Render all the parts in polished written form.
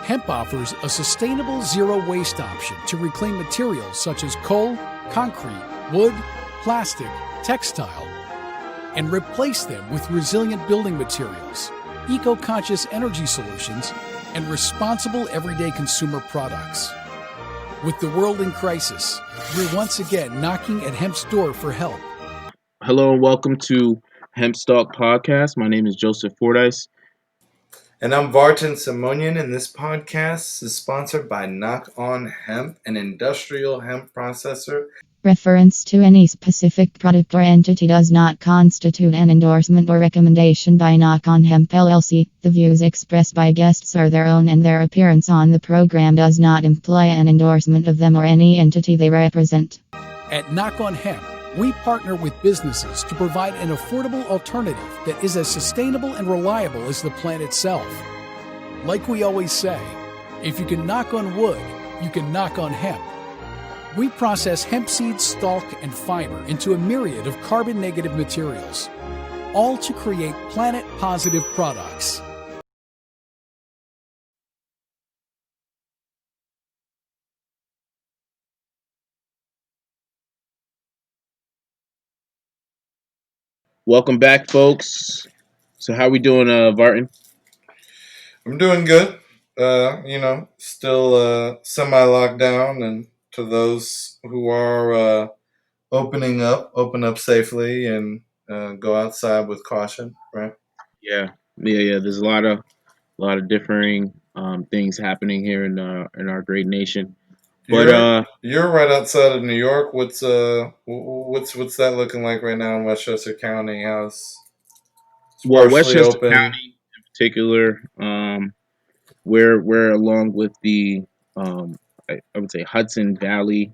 Hemp offers a sustainable zero-waste option to reclaim materials such as coal, concrete, wood, plastic, textile, and replace them with resilient building materials, eco-conscious energy solutions, and responsible everyday consumer products. With the world in crisis, we're once again knocking at Hemp's door for help. Hello and welcome to Hemp sTalk podcast. My name is Joseph Fordyce. And I'm Vartan Simonian, and this podcast is sponsored by Knock On Hemp, an industrial hemp processor. Reference to any specific product or entity does not constitute an endorsement or recommendation by Knock On Hemp LLC. The views expressed by guests are their own, and their appearance on the program does not imply an endorsement of them or any entity they represent. At Knock On Hemp, we partner with businesses to provide an affordable alternative that is as sustainable and reliable as the plant itself. Like we always say, if you can knock on wood, you can knock on hemp. We process hemp seed, stalk, and fiber into a myriad of carbon-negative materials, all to create planet-positive products. Welcome back, folks. So how we doing, Vartan? I'm doing good. Still semi-lockdown, and to those who are open up safely and go outside with caution, right? Yeah. There's a lot of differing things happening here in our great nation. But You're right outside of New York. What's that looking like right now in Westchester County? How's it's partially Westchester open? County in particular, we're along with the I would say Hudson Valley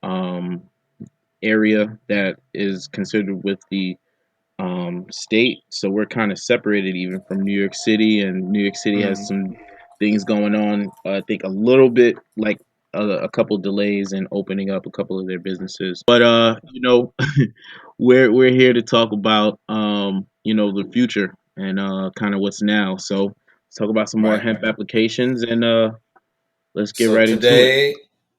um, area that is considered with the state. So we're kind of separated even from New York City, and New York City has some things going on. I think a little bit like a couple delays in opening up a couple of their businesses. But we're here to talk about the future and kind of what's now. So let's talk about some more hemp applications, and let's get right into it.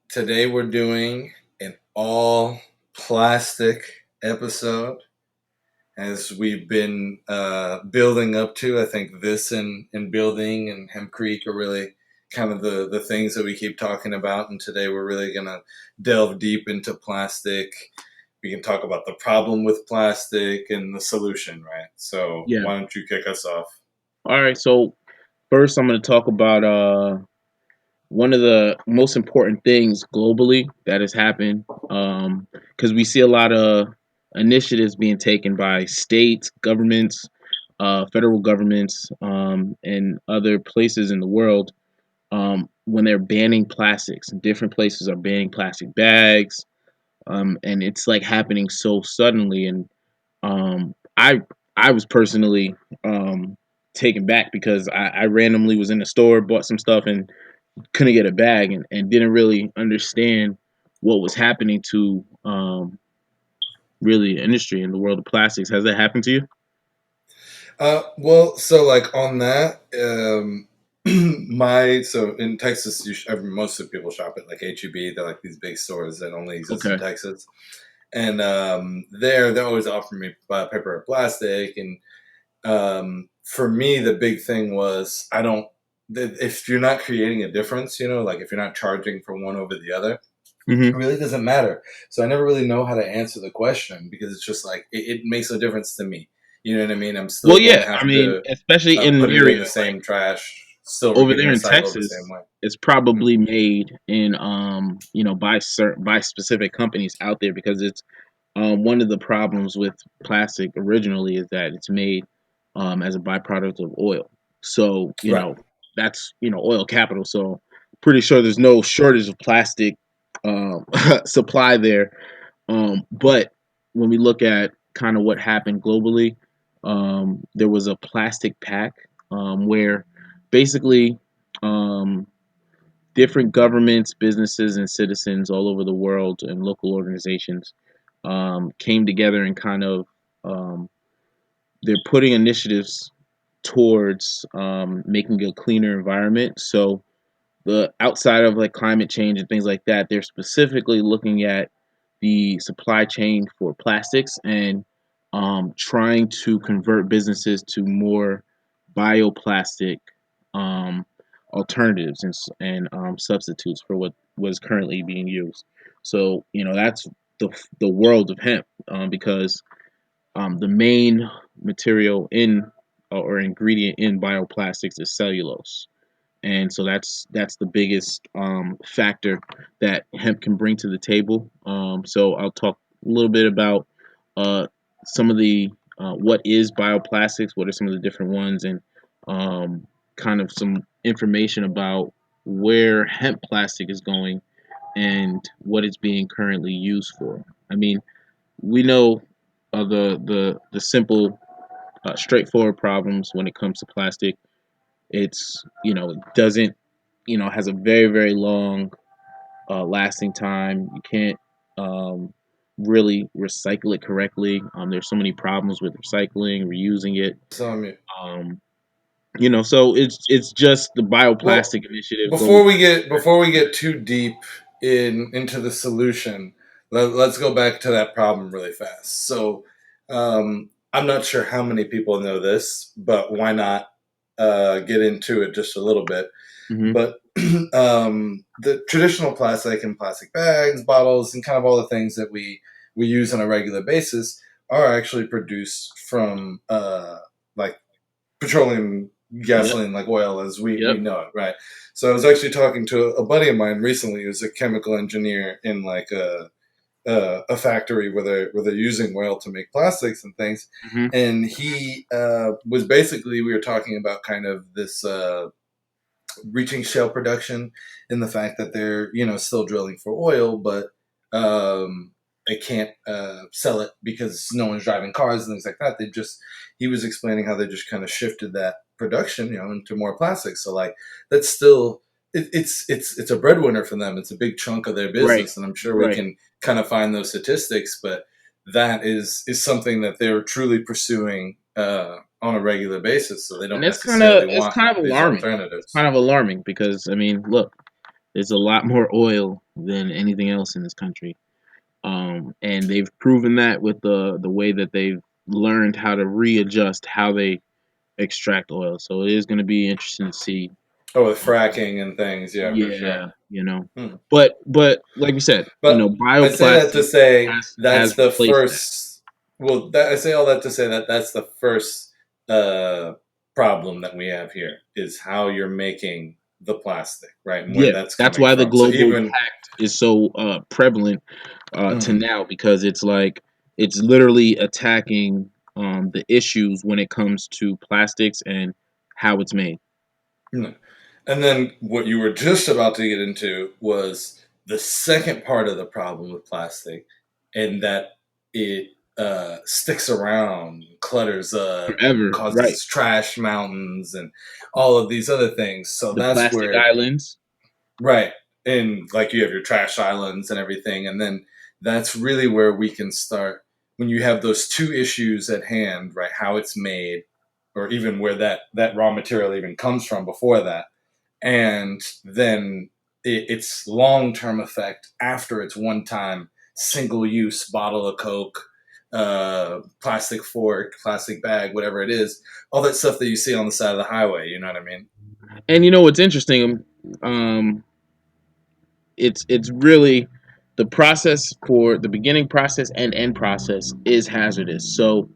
Today we're doing an all plastic episode, as we've been building up to. I think this and building and Hemp Creek are really kind of the things that we keep talking about. And today we're really going to delve deep into plastic. We can talk about the problem with plastic and the solution, right? So Why don't you kick us off? All right. So first, I'm going to talk about one of the most important things globally that has happened, because we see a lot of initiatives being taken by states, governments, federal governments, and other places in the world when they're banning plastics. Different places are banning plastic bags, and it's like happening so suddenly. And I was personally taken back because I randomly was in the store, bought some stuff, and couldn't get a bag, and didn't really understand what was happening to really the industry in the world of plastics. Has that happened to you? So like on that, so in Texas, most of the people shop at like HEB. They're like these big stores that only exist in Texas, and they always offer me paper or plastic. And for me, the big thing was if you're not creating a difference, like if you're not charging for one over the other, it really doesn't matter. So I never really know how to answer the question, because it's just like it makes no difference to me. You know what I mean? I'm still especially in put an it area in the same trash. Still over there in recycled Texas. the same way. It's probably made in by specific companies out there, because it's one of the problems with plastic originally is that it's made as a byproduct of oil. So that's oil capital. So pretty sure there's no shortage of plastic supply there. But when we look at kind of what happened globally, there was a plastic pack where basically different governments, businesses, and citizens all over the world and local organizations came together and kind of they're putting initiatives towards making a cleaner environment. So the outside of like climate change and things like that, they're specifically looking at the supply chain for plastics and trying to convert businesses to more bioplastic um, alternatives and substitutes for what was currently being used. So that's the world of hemp, because the main material in or ingredient in bioplastics is cellulose, and so that's the biggest factor that hemp can bring to the table. So I'll talk a little bit about uh, some of the what is bioplastics, what are some of the different ones, and kind of some information about where hemp plastic is going and what it's being currently used for. I mean, we know the simple, straightforward problems when it comes to plastic. It's it doesn't has a very very long lasting time. You can't really recycle it correctly. There's so many problems with recycling, reusing it. So I mean, Um, so it's just the well, bioplastic initiative going. before we get too deep into the solution, let's go back to that problem really fast. So, I'm not sure how many people know this, but why not get into it just a little bit? Hmm. But the traditional plastic and plastic bags, bottles, and kind of all the things that we use on a regular basis are actually produced from like petroleum Yep. gasoline, like oil as we Yep. know it, right? So I was actually talking to a buddy of mine recently who's a chemical engineer in like a factory where they're using oil to make plastics and things, Hmm. and he was basically, we were talking about kind of this reaching shale production, in the fact that they're still drilling for oil, but they can't sell it because no one's driving cars and things like that. He was explaining how they just kind of shifted that production into more plastic. So like that's still it's a breadwinner for them. It's a big chunk of their Right. business, and I'm sure we Right. can kind of find those statistics, but that is something that they're truly pursuing on a regular basis, so they And don't it's kind of necessarily it's want kind of these alarming. It's alternatives. kind of alarming because I mean, look, there's a lot more oil than anything else in this country. And they've proven that with the way that they've learned how to readjust how they extract oil. So it is going to be interesting to see. Oh, with Um, fracking and things, yeah, for sure. yeah, Hmm. but like you said, But I say that to bioplastic say has that's the replaced that. first. Well, I say all that to say that that's the first uh, problem that we have here is how you're making the plastic, right, and where Yeah, that's that's coming why the from. So global even pact is so prevalent to mhm. now, because it's like it's literally attacking the issues when it comes to plastics and how it's made. No. And then what you were just about to get into was the second part of the problem with plastic, and that it sticks around, clutters up, and Forever, right? causes trash mountains and all of these other things. So The that's plastic where, islands. right, and like you have your trash islands and everything, and then that's really where we can start when you have those two issues at hand, right? How it's made, or even where that raw material even comes from before that, and then its long term effect after its one time single use bottle of Coke, plastic fork, plastic bag, whatever it is, all that stuff that you see on the side of the highway. You know what I mean? And what's interesting? Um, it's really the process for the beginning process and end process is hazardous. So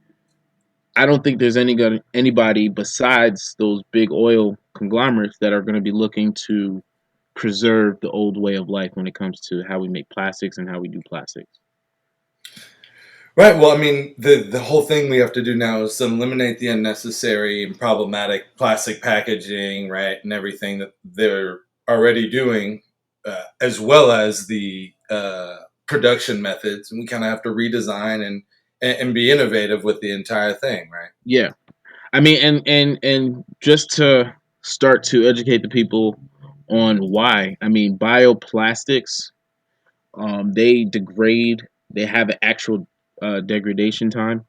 I don't think there's anybody besides those big oil conglomerates that are going to be looking to preserve the old way of life when it comes to how we make plastics and how we do plastics. Right. Well, I mean, the whole thing we have to do now is eliminate the unnecessary and problematic plastic packaging, right, and everything that they're already doing, as well as the production methods, and we kind of have to redesign and be innovative with the entire thing, right? Yeah, I mean, and just to start to educate the people on why. I mean, bioplastics, they degrade. They have an actual degradation time,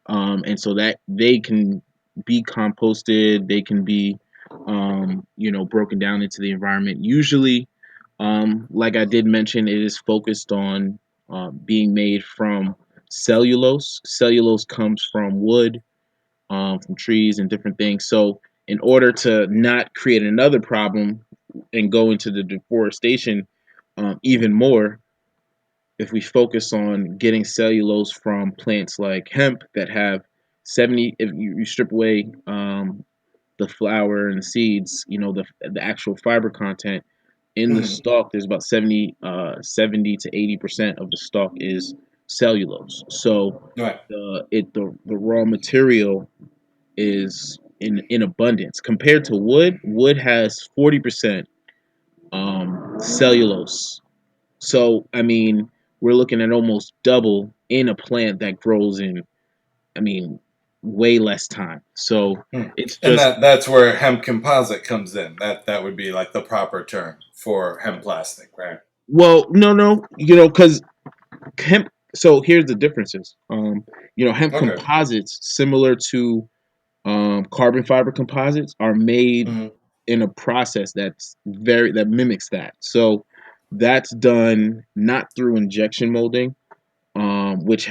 and so that they can be composted. They can be broken down into the environment. Usually, like I did mention, it is focused on being made from cellulose. Cellulose comes from wood, from trees and different things. So, in order to not create another problem and go into the deforestation even more, if we focus on getting cellulose from plants like hemp that have 70, if you strip away the flower and the seeds, the actual fiber content in the Hmm. stalk, there's about 70 to 80% of the stalk is cellulose. So Right. the raw material is in abundance compared to wood. Wood has 40% cellulose. So I mean, we're looking at almost double in a plant that grows in, I mean, way less time. So Hmm. it's And just, that's where hemp composite comes in. That would be like the proper term for hemp plastic, right? well, no, because hemp. So here's the differences. Hemp Okay. composites, similar to carbon fiber composites, are made Hmm. in a process that mimics that. So that's done not through injection molding, which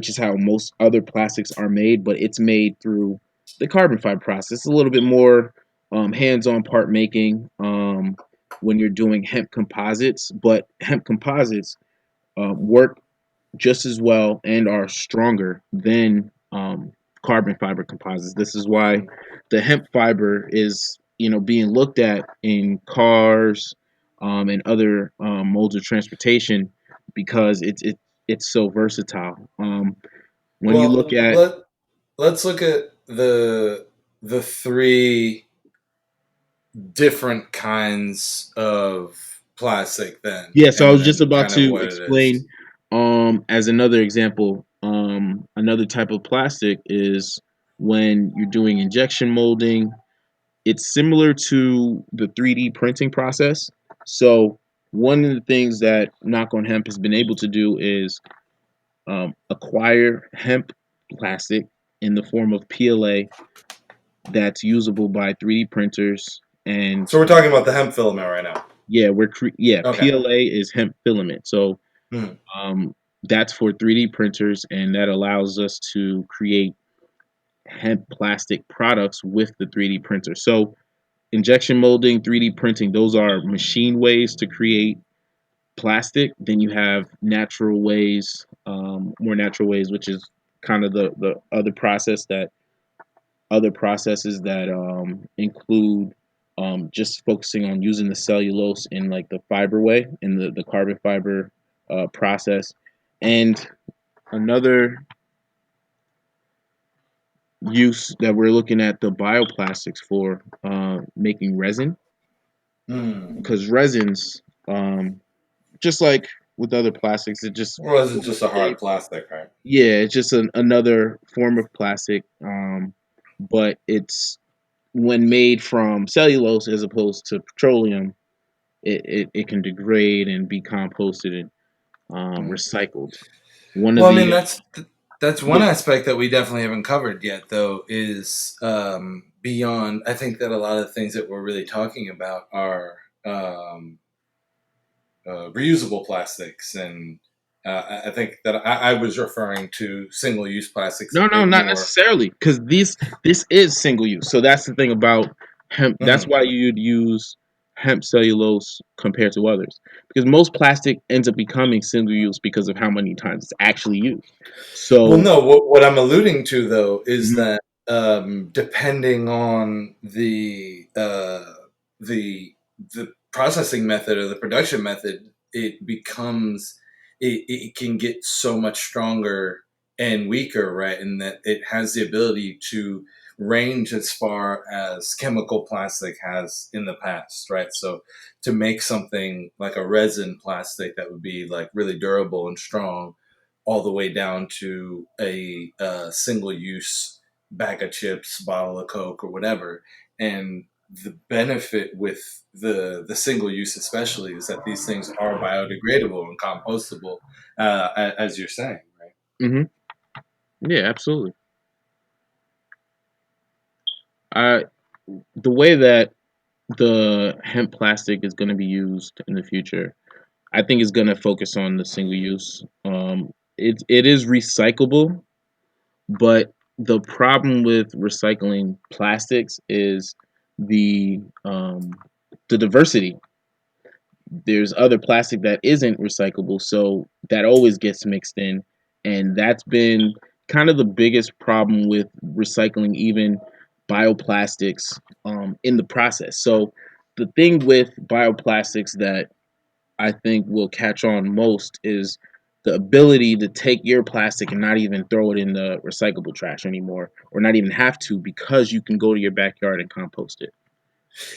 is how most other plastics are made, but it's made through the carbon fiber process. It's a little bit more hands-on part making when you're doing hemp composites, but hemp composites work just as well and are stronger than carbon fiber composites. This is why the hemp fiber is, being looked at in cars and other modes of transportation because it's so versatile. When you look Well, at let's look at the three different kinds of plastic then, Yeah, so I and was just then about kind of to what it explain is. as another example, another type of plastic is when you're doing injection molding. It's similar to the 3D printing process. So one of the things that Knock on Hemp has been able to do is acquire hemp plastic in the form of PLA that's usable by 3D printers. And So we're talking about the hemp filament right now. yeah, Okay. PLA is hemp filament. So Mhm. um, that's for 3D printers, and that allows us to create hemp plastic products with the 3D printer. So injection molding, 3D printing, those are machine ways to create plastic. Then you have more natural ways, which is kind of the other processes that include just focusing on using the cellulose in like the fiber way, in the carbon fiber process. And another use that we're looking at the bioplastics for making resin, Hmm. because resins, just like with other plastics, it just Or is it just a hard plastic, right? yeah, it's just another form of plastic, but it's when made from cellulose as opposed to petroleum, it can degrade and be composted and Hmm. recycled. One of Well, I mean the that's one yeah, aspect that we definitely haven't covered yet, though, is beyond. I think that a lot of things that we're really talking about are um, reusable plastics, and I think that I was referring to single-use plastics a no, bit not more. necessarily, because this is single use. So that's the thing about hemp. That's Mhm. why you'd use hemp cellulose compared to others, because most plastic ends up becoming single use because of how many times it's actually used. Well, So no, what I'm alluding to though is mhm, that depending on the the processing method or the production method, it becomes it can get so much stronger and weaker, right? And that it has the ability to range as far as chemical plastic has in the past, right? So to make something like a resin plastic that would be like really durable and strong all the way down to a single use bag of chips, bottle of Coke, or whatever. And the benefit with the single use, especially, is that these things are biodegradable and compostable, as you're saying, right? mhm, yeah, absolutely. I the way that the hemp plastic is going to be used in the future, I think is going to focus on the single use. It is recyclable, but the problem with recycling plastics is the um, the diversity. There's other plastic that isn't recyclable, so that always gets mixed in, and that's been kind of the biggest problem with recycling even bioplastics in the process. So the thing with bioplastics that I think will catch on most is the ability to take your plastic and not even throw it in the recyclable trash anymore, or not even have to, because you can go to your backyard and compost it.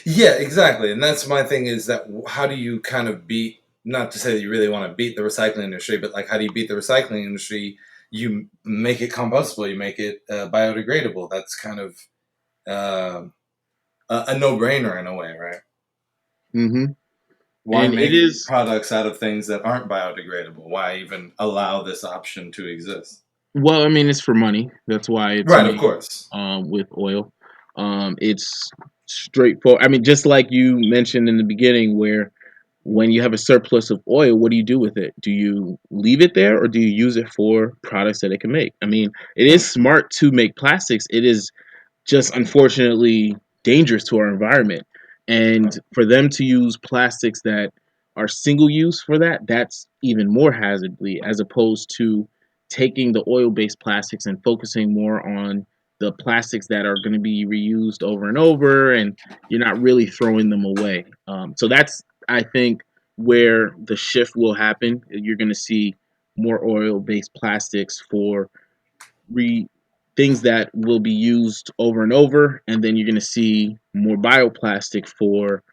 Yeah, exactly. And that's my thing is that how do you kind of beat, not to say that you really want to beat the recycling industry, but like how do you beat the recycling industry? You make it compostable, you make it biodegradable. That's kind of uh, a no brainer in a way, right? hmm Why And it make is, products out of things that aren't biodegradable? Why even allow this option to exist? well, I mean, it's for money. That's why it's Right, of made course. with oil. It's straightforward. I mean, just like you mentioned in the beginning, where when you have a surplus of oil, what do you do with it? Do you leave it there, or do you use it for products that it can make? I mean, it is smart to make plastics. It is just unfortunately dangerous to our environment. And for them to use plastics that are single use for that, that's even more hazardly, as opposed to taking the oil based plastics and focusing more on the plastics that are going to be reused over and over, and you're not really throwing them away. So that's, I think, where the shift will happen. You're going to see more oil based plastics for re things that will be used over and over, and then you're going to see more bioplastic for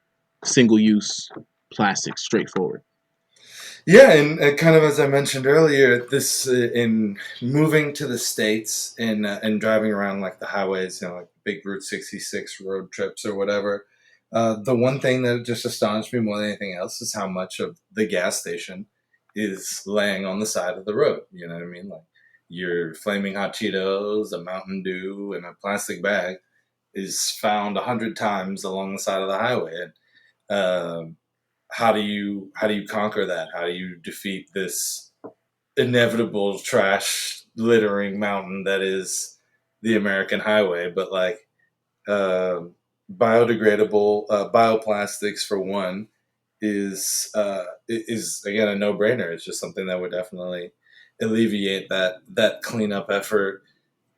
single use plastic, straightforward. Yeah, and kind of as I mentioned earlier, this in moving to the states and driving around like the highways, like big Route 66 road trips or whatever. The one thing that just astonished me more than anything else is how much of the gas station is laying on the side of the road. You know what I mean? Like your flaming hot Cheetos, a Mountain Dew, and a plastic bag is found 100 times along the side of the highway. And, how do you conquer that? How do you defeat this inevitable trash littering mountain that is the American highway? But like uh, biodegradable bioplastics for one is again a no brainer. It's just something that would definitely alleviate that cleanup effort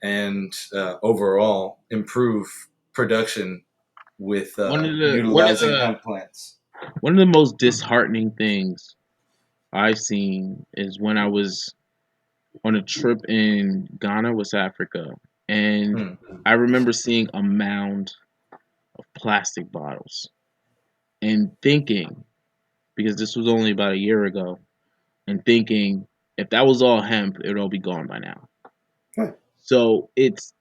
and overall improve production with One of the one of utilizing the hemp plants. one of the most disheartening things I've seen is when I was on a trip in Ghana, West Africa, and Hmm. I remember seeing a mound of plastic bottles and thinking, because this was only about a year ago, and thinking if that was all hemp, it would all be gone by now. Huh. So it's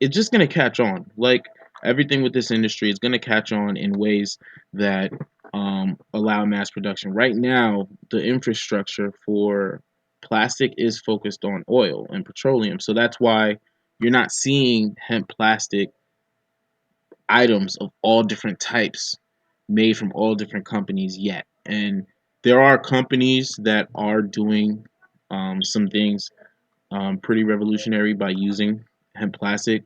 just gonna catch on. Like everything with this industry, it's gonna catch on in ways that allow mass production. Right now, the infrastructure for plastic is focused on oil and petroleum, so that's why you're not seeing hemp plastic items of all different types made from all different companies yet. And there are companies that are doing some things pretty revolutionary by using hemp plastic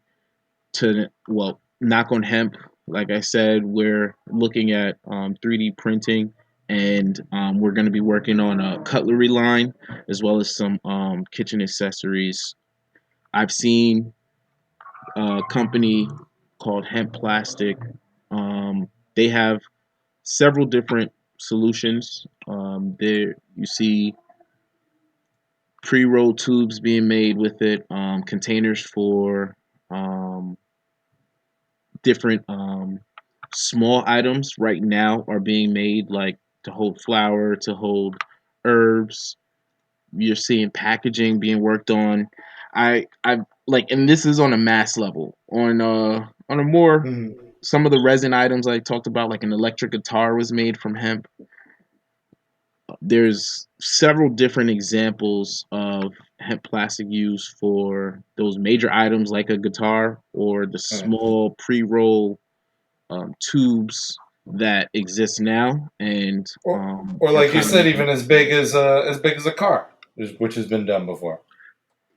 to, well, knock on hemp. Like I said, we're looking at 3D printing, and we're going to be working on a cutlery line as well as some kitchen accessories. I've seen a company called Hemp Plastic. They have several different solutions. There you see pre-roll tubes being made with it, containers for um, different small items right now are being made, like to hold flour, to hold herbs. You're seeing packaging being worked on. I like, and this is on a mass level. On a more, Mhm. some of the resin items I talked about, like an electric guitar was made from hemp. There's several different examples of hemp plastic used for those major items like a guitar or the small pre-roll tubes that exist now, and or are like you kind of said, making even its way. as big as a car, which has been done before.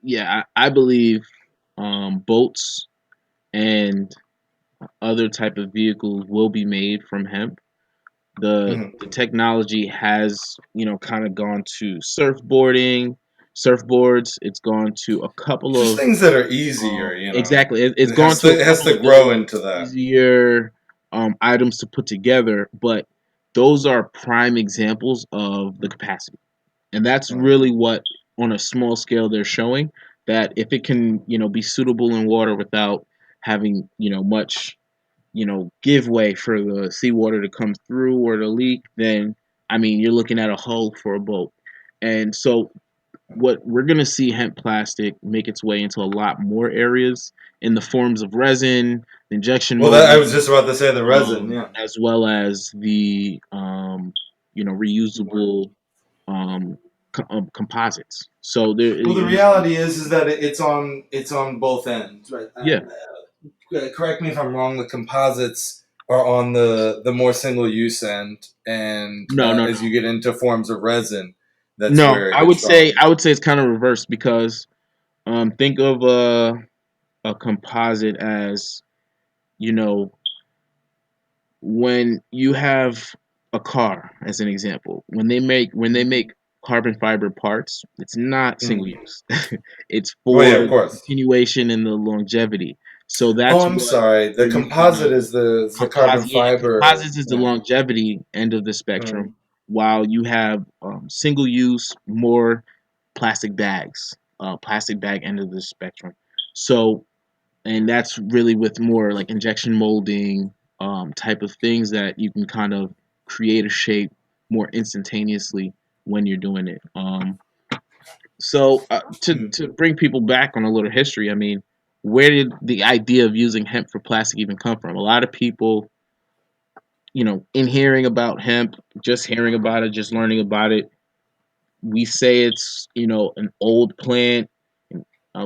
Yeah, I believe boats and other type of vehicles will be made from hemp. The technology has, kind of gone to surfboards. It's gone to a couple Just of things that are easier, exactly. It's It gone has to a to couple of grow very into that. easier items to put together, but those are prime examples of the capacity. And that's really what, on a small scale, they're showing that if it can, be suitable in water without having, much, give way for the seawater to come through or to leak, then I mean, you're looking at a hull for a boat. And so what we're going to see hemp plastic make its way into a lot more areas in the forms of resin, injection Well, I was molding, just about to say the resin, as well as the reusable composites. So there, Well, the reality is that it's on both ends, right? yeah, Correct me if I'm wrong. The composites are on the more single use end, and no, as you get into forms of resin, that's no. where it I gets would say stronger. it's kind of reversed because think of a composite as, you know when you have a car, as an example, when they make carbon fiber parts, it's not single Mhm. use. It's Well, for yeah, of the course. continuation and the longevity. So Oh, that's I'm what sorry. The you're kind composite of is the carbon composite. Yeah, fiber. composites is the Yeah. longevity end of the spectrum, Mm. while you have single use, more plastic bag end of the spectrum. So, and that's really with more like injection molding type of things that you can kind of create a shape more instantaneously when you're doing it. So to bring people back on a little history, I mean, where did the idea of using hemp for plastic even come from? A lot of people, in hearing about hemp, just hearing about it, just learning about it, we say it's, an old plant,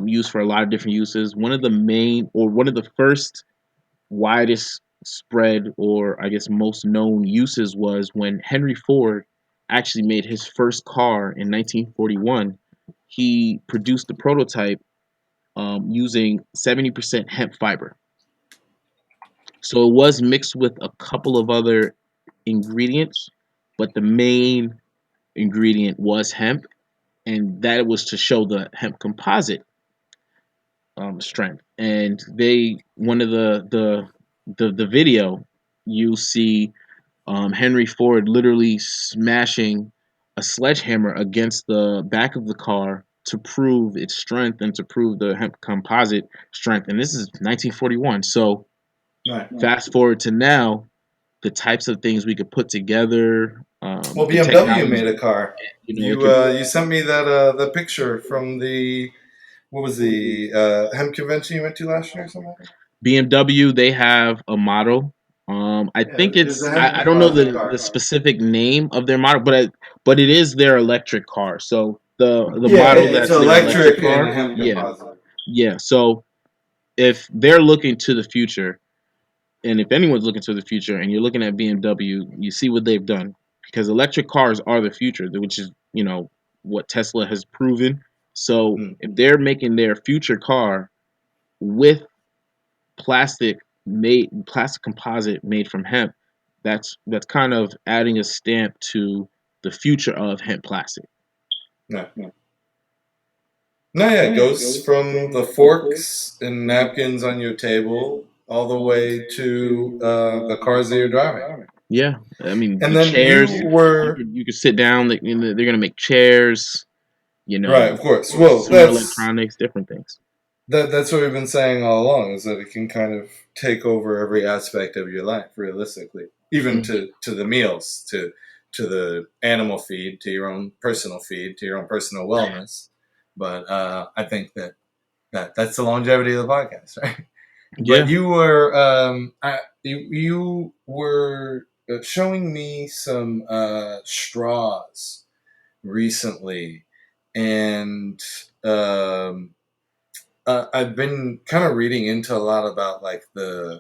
used for a lot of different uses. One of the first widest spread, or I guess most known uses, was when Henry Ford actually made his first car in 1941. He produced the prototype using 70% hemp fiber. So it was mixed with a couple of other ingredients, but the main ingredient was hemp, and that was to show the hemp composite strength. And they one of the video, you see Henry Ford literally smashing a sledgehammer against the back of the car to prove its strength and to prove the hemp composite strength. And this is 1941. So Right. fast forward to now, the types of things we could put together, Well, the BMW made technology, a car. it could. You sent me that the picture from the what was the hemp convention you went to last year or something like that? BMW, they have a model. I Yeah, think it was a it's hemp I don't know composite the car. specific name of their model, but it is their electric car. So the Yeah, model it's that's their electric electric and a car, hemp yeah, composite. yeah. So if they're looking to the future, and if anyone's looking to the future, and you're looking at BMW, you see what they've done, because electric cars are the future, which is, what Tesla has proven. So Mm. if they're making their future car with plastic composite made from hemp, that's kind of adding a stamp to the future of hemp plastic. No. No, yeah, it goes from the forks and napkins on your table all the way to the cars that you're driving. Yeah, I mean, And the then you chairs, were you could sit down. They're gonna make chairs, right, of course. Well, consumer electronics, different things. that's what we've been saying all along is that it can kind of take over every aspect of your life, realistically, even Mhm. to the meals, to the animal feed, to your own personal feed, to your own personal wellness. But I think that's the longevity of the podcast, right? But Yeah. you were you were showing me some straws recently, and I've been kind of reading into a lot about like the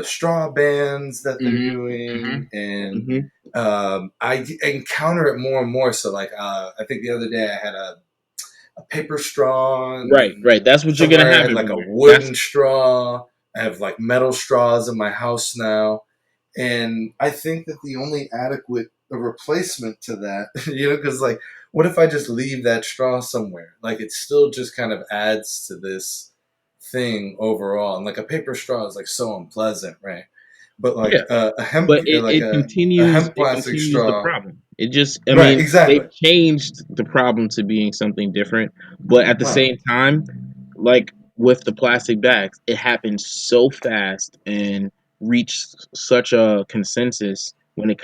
straw bans that they're Hmm. Hmm. doing, and Hmm. I encounter it more and more. So like I think the other day I had a paper straw, and Right, then right. That's what you're gonna somewhere I have had like a everywhere. That's wooden straw. I have like metal straws in my house now, and I think that the only adequate replacement to that, because like, what if I just leave that straw somewhere? Like, it still just kind of adds to this thing overall. And like a paper straw is like so unpleasant, right? But like yeah. a hemp, But like a hemp it plastic continues the straw, problem. It just, I right? mean, Exactly. they've changed the problem to being something different, but at the Right. same time, like with the plastic bags, it happened so fast and reached such a consensus when it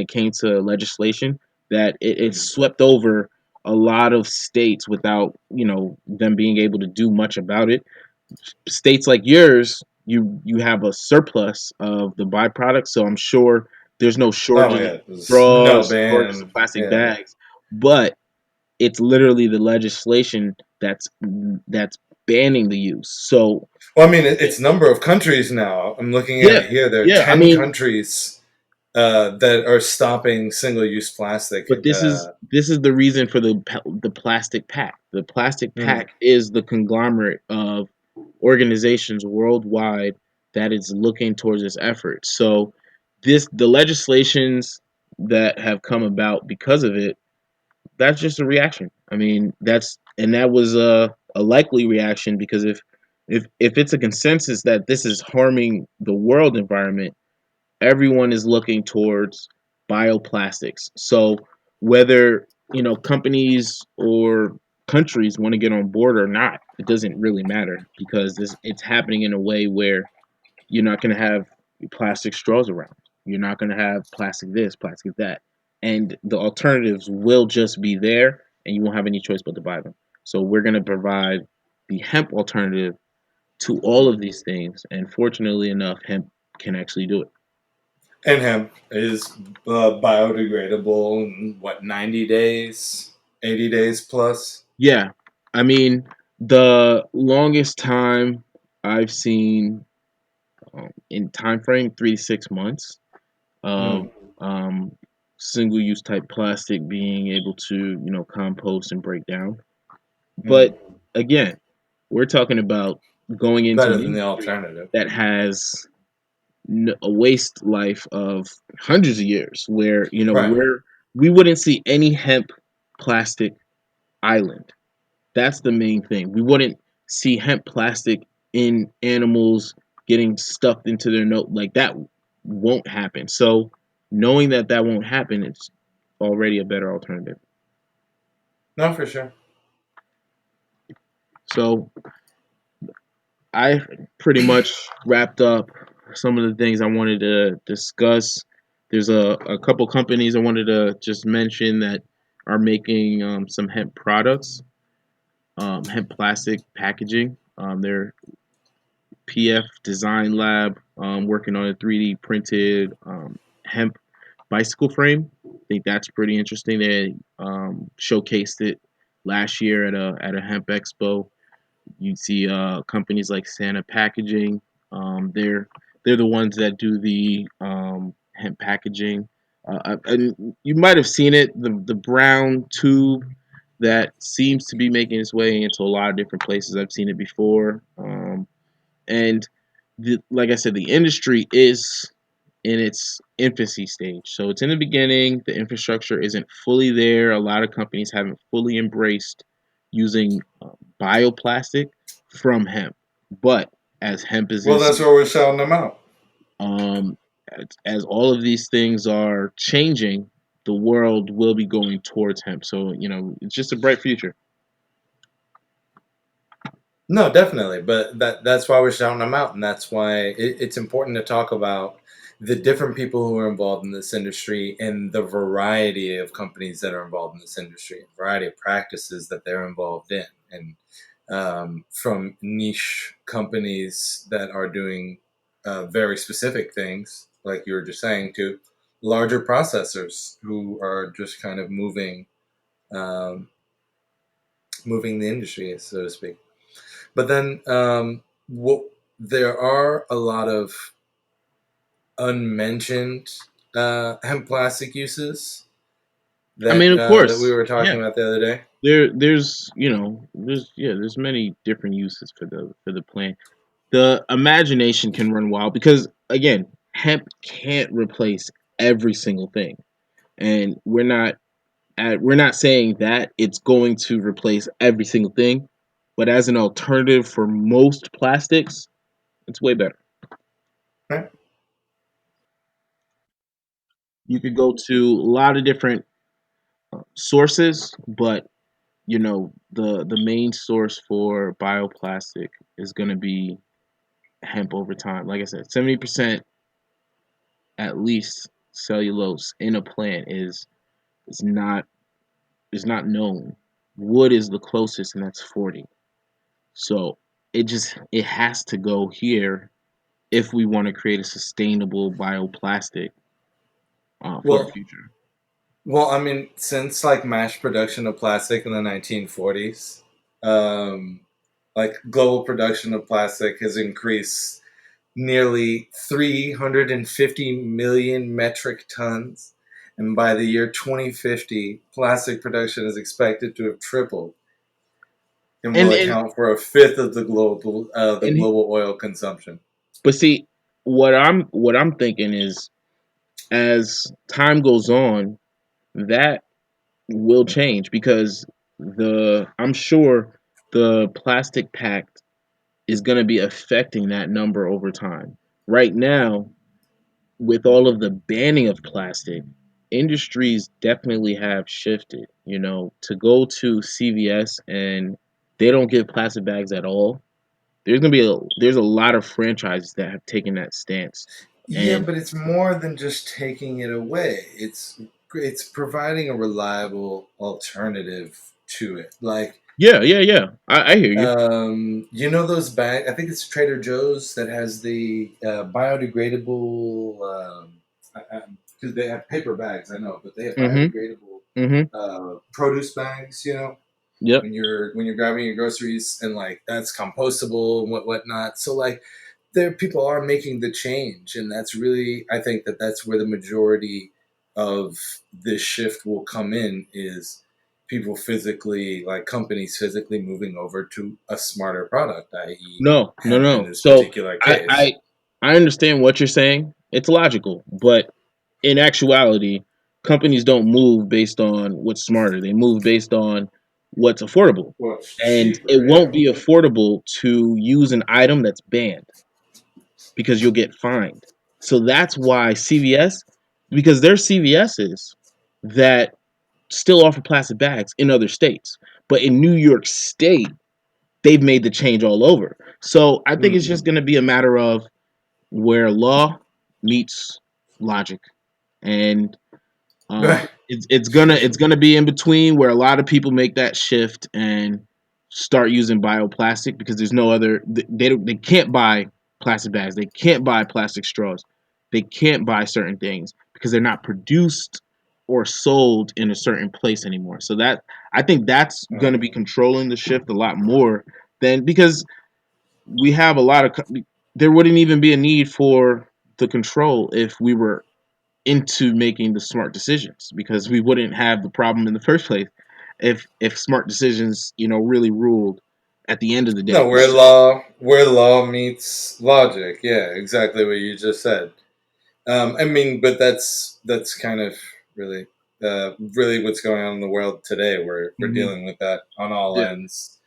came to legislation that it Mm. swept over a lot of states without them being able to do much about it. States like yours, you have a surplus of the byproducts, so I'm sure there's no Oh shortages of yeah, there's no straws, shortages of ban. plastic Yeah. bags, but it's literally the legislation that's banning the use. So Well, I mean, it's number of countries now. I'm looking at yeah, it here. There are yeah. I 10 mean, countries that are stopping single-use plastic. but this is the reason for the plastic pact. The plastic Mm. pact is the conglomerate of organizations worldwide that is looking towards this effort. So the legislations that have come about because of it, that's just a reaction. I mean, that was a likely reaction because if it's a consensus that this is harming the world environment, everyone is looking towards bioplastics. So whether companies or countries want to get on board or not, it doesn't really matter because it's happening in a way where you're not going to have plastic straws around. You're not going to have plastic this, plastic that, and the alternatives will just be there, and you won't have any choice but to buy them. So we're going to provide the hemp alternative to all of these things, and fortunately enough, hemp can actually do it. And hemp is biodegradable in what, 90 days, 80 days plus. Yeah, I mean, the longest time I've seen in time frame 3 to 6 months of Mm. um, single use type plastic being able to compost and break down. Mm. But again, we're talking about going into Better an than the industry alternative. that has a waste life of hundreds of years, where Right. we wouldn't see any hemp plastic island. That's the main thing. We wouldn't see hemp plastic in animals getting stuffed into their nose. Like that won't happen. So knowing that that won't happen, it's already a better alternative. No, for sure. So I pretty much wrapped up some of the things I wanted to discuss. There's a couple companies I wanted to just mention that are making some hemp products, hemp plastic packaging. They're PF Design Lab, working on a 3D printed hemp bicycle frame. I think that's pretty interesting. They showcased it last year at a hemp expo. You see companies like Santa Packaging. They're the ones that do the hemp packaging. And you might have seen it, the brown tube that seems to be making its way into a lot of different places. I've seen it before. And like I said, the industry is in its infancy stage. So it's in the beginning. The infrastructure isn't fully there. A lot of companies haven't fully embraced using bioplastic from hemp. But as hemp is in Well, that's season, where we're shouting them out. um, as all of these things are changing, the world will be going towards hemp. So it's just a bright future. No, definitely, but that's why we're shouting them out, and that's why it's important to talk about the different people who are involved in this industry and the variety of companies that are involved in this industry, variety of practices that they're involved in, and from niche companies that are doing very specific things, like you were just saying, to larger processors who are just kind of um, moving the industry, so to speak. But then there are a lot of unmentioned hemp plastic uses I mean, of that we course, were yeah. talking about the other day. There's many different uses for the plant. The imagination can run wild because again, hemp can't replace every single thing, and we're not saying that it's going to replace every single thing, but as an alternative for most plastics, it's way better. Right? You could go to a lot of different sources, but the main source for bioplastic is going to be hemp over time. Like I said, 70% at least cellulose in a plant is not is not known. Wood is the closest, and that's 40. So it has to go here if we want to create a sustainable bioplastic for the Well, future. well, I mean, since like mass production of plastic in the 1940s, um, like global production of plastic has increased nearly 350 million metric tons. And by the year 2050, plastic production is expected to have tripled and And will and account for a fifth of the and global oil consumption. but see, what I'm thinking is as time goes on, that will change because the I'm sure the plastic pact is going to be affecting that number over time. Right now, with all of the banning of plastic, industries definitely have shifted. To go to CVS and they don't give plastic bags at all. There's a lot of franchises that have taken that stance. Yeah, And but it's more than just taking it away. It's providing a reliable alternative to it. Like, yeah, yeah, yeah. I hear you. you know those bag? I think it's Trader Joe's that has the biodegradable. Because they have paper bags, I know, but they have Mhm. biodegradable Mhm. produce bags. You know, Yep. when you're grabbing your groceries, and like that's compostable and whatnot. So like there people are making the change, and that's really, I think that's where the majority of this shift will come in, is people physically, like companies physically moving over to a smarter product, i.e. No, no, hemp in no. this So particular I case. I I understand what you're saying. It's logical, but in actuality, companies don't move based on what's smarter. They move based on what's affordable. Well, it's And it cheaper, won't yeah. be affordable to use an item that's banned because you'll get fined. So that's why CVS, because there's CVS's that still offer plastic bags in other states. But in New York State, they've made the change all over. So I think it's Mm. just going to be a matter of where law meets logic, and it's gonna be in between where a lot of people make that shift and start using bioplastic because there's no other. They can't buy plastic bags. They can't buy plastic straws. They can't buy certain things because they're not produced or sold in a certain place anymore. So that I think that's going to be controlling the shift a lot more than because we have a lot of there wouldn't even be a need for the control if we were into making the smart decisions because we wouldn't have the problem in the first place if smart decisions really ruled at the end of the No, day. where law meets logic. Yeah, exactly what you just said. I mean, but that's kind of really, really what's going on in the world today. We're Mhm. dealing with that on all Yeah, ends,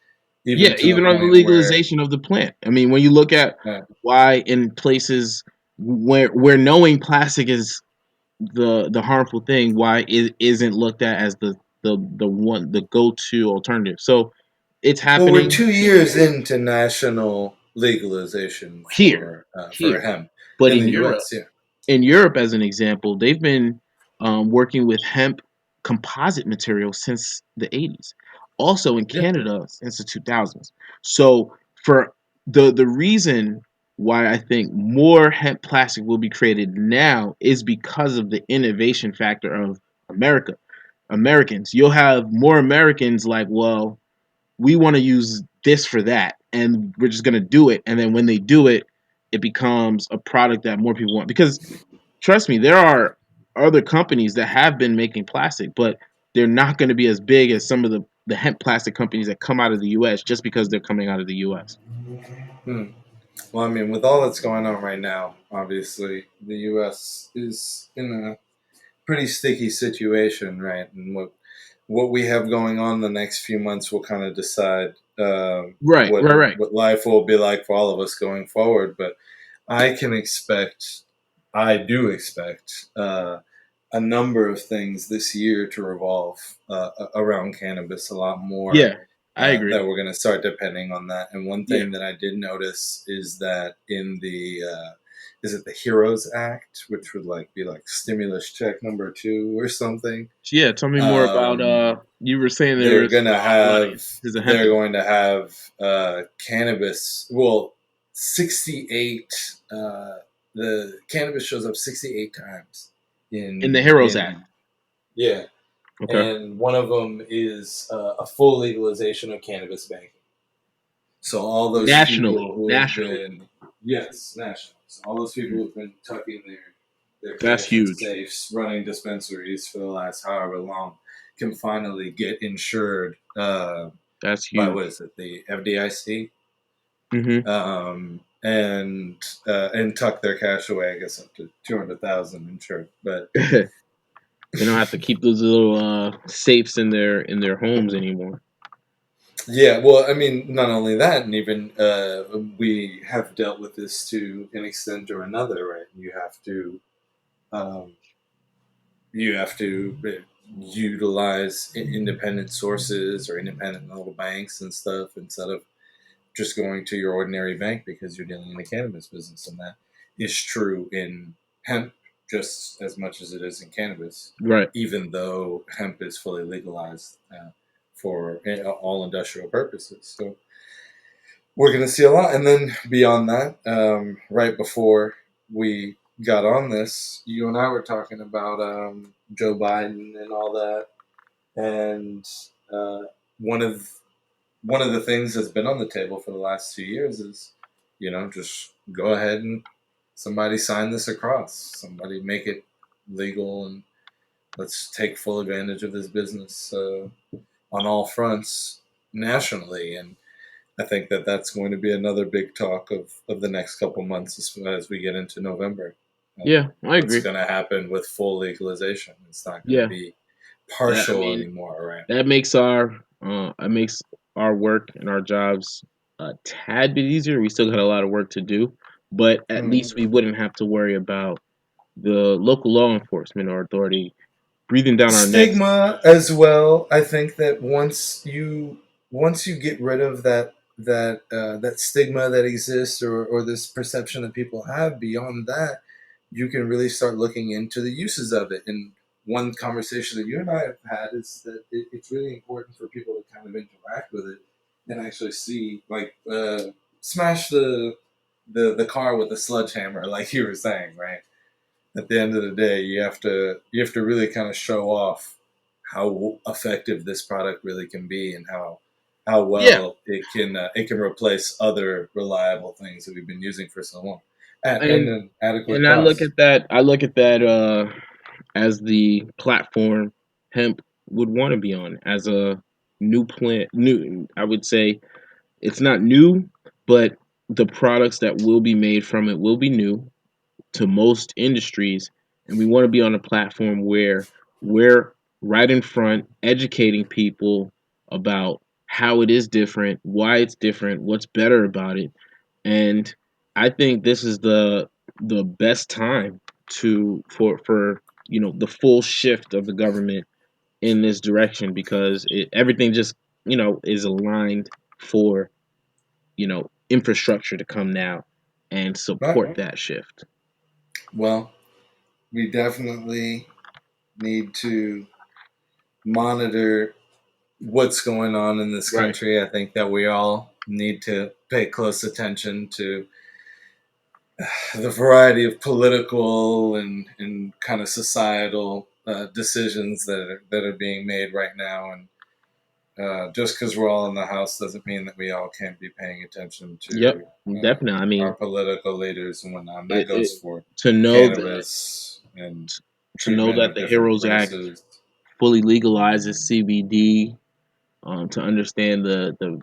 yeah, even to the even on the point where, legalization of the plant. I mean, when you look at uh, why in places where knowing plastic is the harmful thing, why it isn't looked at as the go-to alternative. So it's well, we're happening 2 years into national legalization here, for here, hemp but in in the Europe. U.S. Yeah, In Europe, as an example, they've been working with hemp composite material since the 80s. Also in yeah, Canada since the 2000s. So for the reason why I think more hemp plastic will be created now is because of the innovation factor of Americans. You'll have more Americans like, well, we want to use this for that, and we're just gonna do it. And then when they do it, it becomes a product that more people want. Because trust me, there are other companies that have been making plastic, but they're not going to be as big as some of the hemp plastic companies that come out of the U.S. just because they're coming out of the U.S. Hmm. Well, I mean, with all that's going on right now, obviously the U.S. is in a pretty sticky situation, right? And what we have going on the next few months will kind of decide Right, what right, right. what life will be like for all of us going forward. But I can expect, I do expect a number of things this year to revolve around cannabis a lot more. Yeah, I agree. That we're going to start depending on that. And one Yeah, thing that I did notice is that in the is it the Heroes Act, which would like be like stimulus check number 2 or something. yeah. Tell me more about. Um, You were saying there they're was gonna online. have There's a hemp. they're going to have cannabis. Well, 68. The cannabis shows up 68 times In the Heroes Act. in yeah, Okay. and one of them is a full legalization of cannabis banking. So all those Nationally, people who have nationally. been, yes, national. So all those people who have been tucking their That's cash in huge. safes, running dispensaries for the last however long, can finally get insured That's by, huge. what is it, the FDIC, Hmm. and tuck their cash away. I guess up to 200,000 insured, but They don't have to keep those little safes in their homes anymore. yeah, well, I mean, not only that, and even we have dealt with this to an extent or another, right? Um, you have to utilize independent sources or independent little banks and stuff instead of just going to your ordinary bank because you're dealing in the cannabis business, and that is true in hemp just as much as it is in cannabis, Right. even though hemp is fully legalized for all industrial purposes. So we're going to see a lot. And then beyond that, right before we got on this, you and I were talking about Joe Biden and all that. And uh, one of one of the things that's been on the table for the last 2 years is, just go ahead and somebody sign this across. Somebody make it legal, and let's take full advantage of this business on all fronts nationally. And I think that that's going to be another big talk of the next couple months as we get into November. Yeah, I What's agree. going to happen with full legalization? It's not going to Yeah. be That I partial mean, anymore, right? that makes our work and our jobs a tad bit easier. We still got a lot of work to do, but at Hmm. least we wouldn't have to worry about the local law enforcement or authority breathing down our necks. Stigma as well. I think that once you get rid of that stigma that exists, or this perception that people have, beyond that, you can really start looking into the uses of it. And one conversation that you and I have had is that it's really important for people to kind of interact with it and actually see, like, smash the car with a sledgehammer, like you were saying, right? At the end of the day, you have to really kind of show off how effective this product really can be, and how Yeah, well it can replace other reliable things that we've been using for so long at and an adequate and I look cost. at that. I look at that as the platform hemp would want to be on as a new plant. New, I would say it's not new, but the products that will be made from it will be new to most industries, and we want to be on a platform where we're right in front educating people about how it is different, why it's different, what's better about it. And I think this is the best time to for the full shift of the government in this direction, because everything just is aligned for infrastructure to come now and Right. support that shift. Well, we definitely need to monitor what's going on in this Right. country. I think that we all need to pay close attention to the variety of political and kind of societal decisions that are being made right now. And just because we're all in the house doesn't mean that we all can't be paying attention Yep, to definitely. I our mean, political leaders and whatnot. And that it, goes for to know that cannabis and to know treatment that of the different Heroes Act races. fully legalizes CBD, to understand the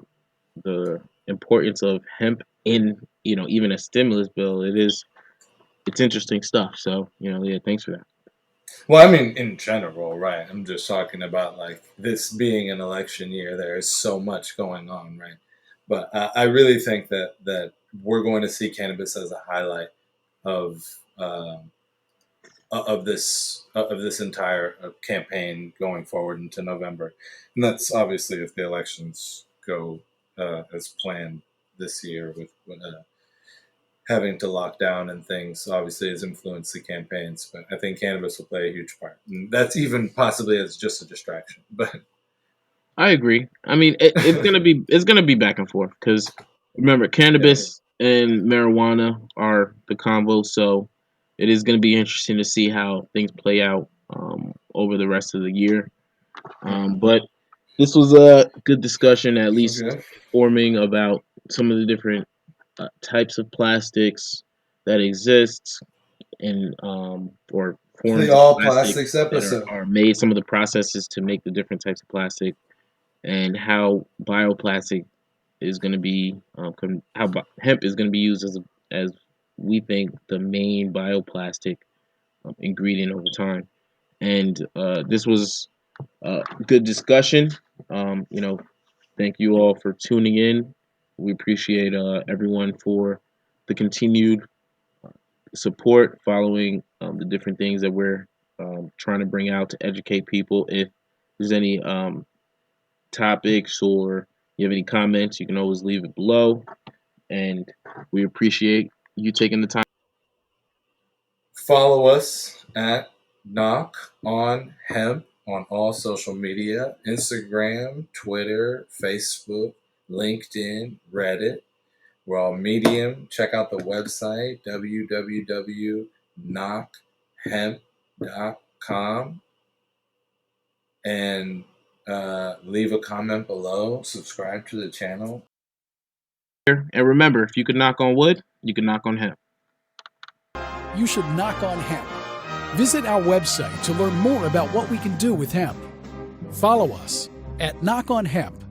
importance of hemp in, even a stimulus bill. It's interesting stuff. So, yeah, thanks for that. Well, I mean, in general, right? I'm just talking about like this being an election year. There is so much going on, right? But I really think that we're going to see cannabis as a highlight of this entire campaign going forward into November, and that's obviously if the elections go as planned this year with having to lock down and things obviously has influenced the campaigns, but I think cannabis will play a huge part. And that's even possibly as just a distraction. But I agree. I mean, it's gonna be back and forth because remember, yeah, cannabis and marijuana are the combo. So it is gonna be interesting to see how things play out, over the rest of the year. right. But this was a good discussion, at least Okay. informing about some of the different types of plastics that exist, and or The forms of all plastic plastics that episode. are made. Some of the processes to make the different types of plastic, and how bioplastic is going to be, hemp is going to be used as we think the main bioplastic ingredient over time. And this was a good discussion. Thank you all for tuning in. We appreciate everyone for the continued support, following the different things that we're trying to bring out to educate people. If there's any topics or you have any comments, you can always leave it below. And we appreciate you taking the time. Follow us at Knock on Hemp on all social media: Instagram, Twitter, Facebook, LinkedIn, Reddit. We're all Medium. Check out the website, www.knockhemp.com, and leave a comment below. Subscribe to the channel. And remember, if you can knock on wood, you can knock on hemp. You should knock on hemp. Visit our website to learn more about what we can do with hemp. Follow us at Knock on Hemp